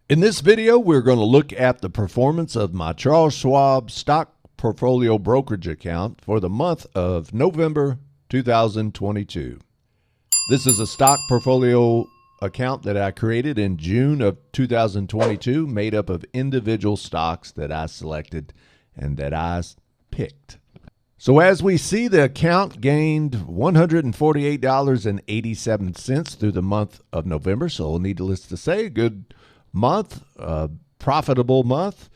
In this video, we're going to look at the performance of my Charles Schwab stock portfolio brokerage account for the month of November 2022. This is a stock portfolio account that I created in June of 2022, made up of individual stocks that I selected and that I picked. So as we see, the account gained $148.87 through the month of November. So needless to say, good month, profitable month.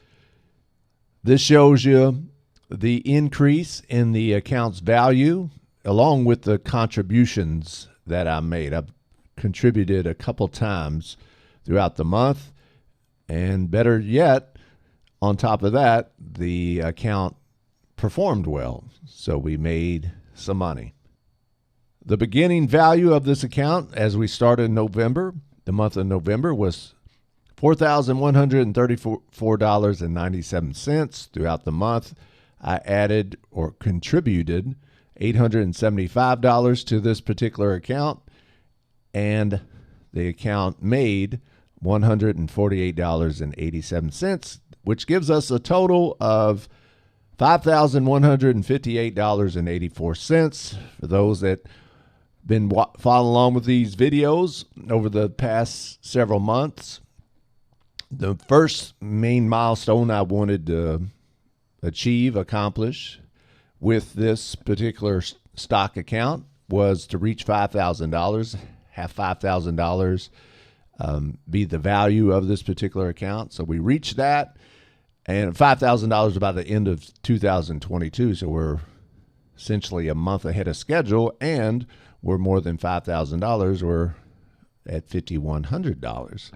This shows you the increase in the account's value along with the contributions that I made. I've contributed a couple times throughout the month, and better yet, on top of that, the account performed well, so we made some money. The beginning value of this account as we started in November, the month of November, was $4,134.97. Throughout the month, I added or contributed $875 to this particular account, and the account made $148.87, which gives us a total of $5,158.84. For those that been following along with these videos over the past several months, the first main milestone I wanted to accomplish with this particular stock account was to reach $5,000, have $5,000 be the value of this particular account. So we reached that, and $5,000 by the end of 2022. So we're essentially a month ahead of schedule, and we're more than $5,000. We're at $5,100.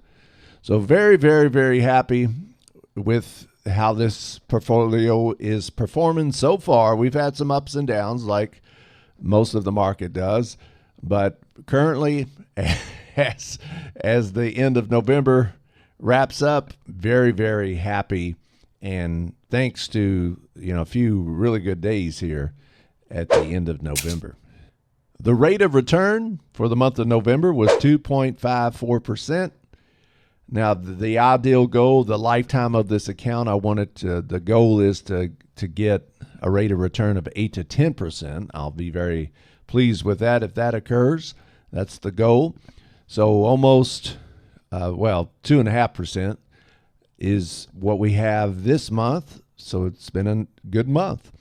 So very, very, very happy with how this portfolio is performing so far. We've had some ups and downs like most of the market does, but currently, as the end of November wraps up, very, very happy, and thanks to a few really good days here at the end of November. The rate of return for the month of November was 2.54%. Now, the ideal goal, the lifetime of this account, the goal is to get a rate of return of 8 to 10%. I'll be very pleased with that if that occurs. That's the goal. So almost, 2.5% is what we have this month. So it's been a good month.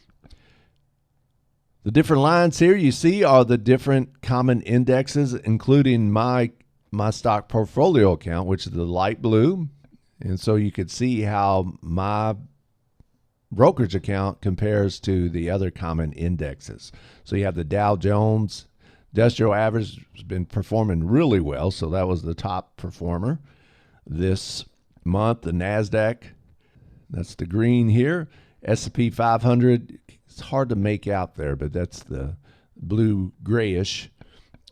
The different lines here you see are the different common indexes, including my stock portfolio account, which is the light blue. And so you could see how my brokerage account compares to the other common indexes. So you have the Dow Jones Industrial Average has been performing really well. So that was the top performer this month. The NASDAQ, that's the green here. S&P 500, it's hard to make out there, but that's the blue grayish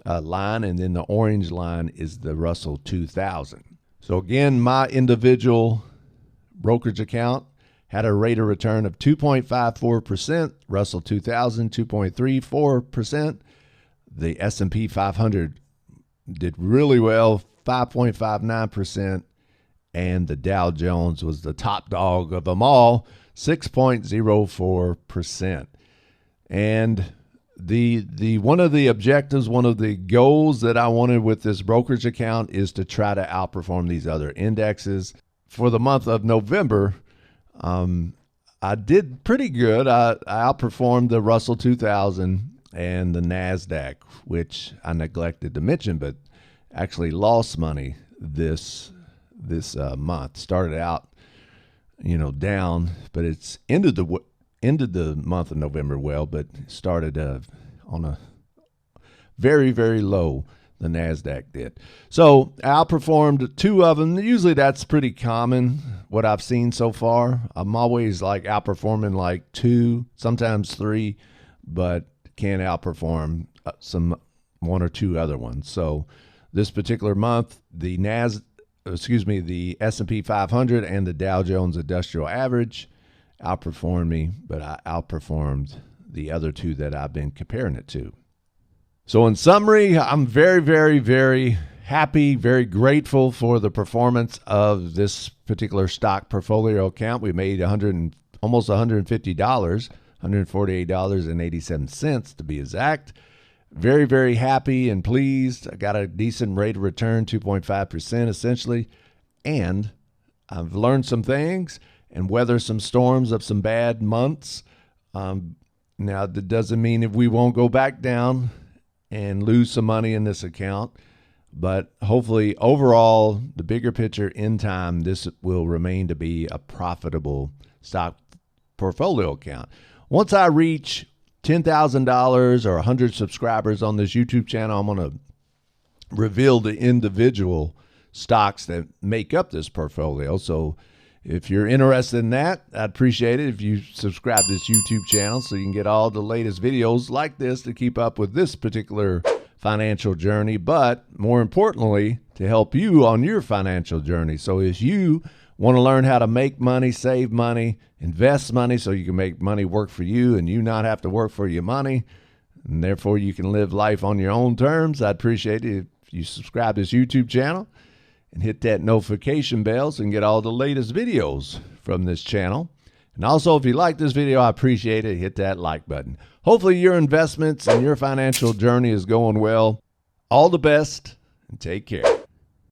line, and then the orange line is the Russell 2000. So again, my individual brokerage account had a rate of return of 2.54%, Russell 2000 2.34%. The S&P 500 did really well, 5.59%, and the Dow Jones was the top dog of them all, 6.04%. And the one of the objectives, one of the goals that I wanted with this brokerage account is to try to outperform these other indexes. For the month of November, I did pretty good. I outperformed the Russell 2000 and the NASDAQ, which I neglected to mention, but actually lost money this month. Started out, down, but it's ended the month of November well, but started on a very, very low. The NASDAQ did. So I outperformed two of them. Usually that's pretty common, what I've seen so far. I'm always like outperforming like two, sometimes three, but can't outperform one or two other ones. So this particular month, the S&P 500 and the Dow Jones Industrial Average outperformed me, but I outperformed the other two that I've been comparing it to. So in summary, I'm very, very, very happy, very grateful for the performance of this particular stock portfolio account. We made almost $150, $148.87 to be exact. Very, very happy and pleased. I got a decent rate of return, 2.5% essentially. And I've learned some things and weathered some storms of some bad months. Now, that doesn't mean if we won't go back down and lose some money in this account. But hopefully, overall, the bigger picture in time, this will remain to be a profitable stock portfolio account. Once I reach $10,000 or 100 subscribers on this YouTube channel, I'm going to reveal the individual stocks that make up this portfolio. So if you're interested in that, I'd appreciate it if you subscribe to this YouTube channel so you can get all the latest videos like this to keep up with this particular financial journey, but more importantly, to help you on your financial journey. So if you want to learn how to make money, save money, invest money so you can make money work for you and you not have to work for your money, and therefore you can live life on your own terms, I'd appreciate it if you subscribe to this YouTube channel and hit that notification bell so you can get all the latest videos from this channel. And also, if you like this video, I appreciate it. Hit that like button. Hopefully your investments and your financial journey is going well. All the best and take care.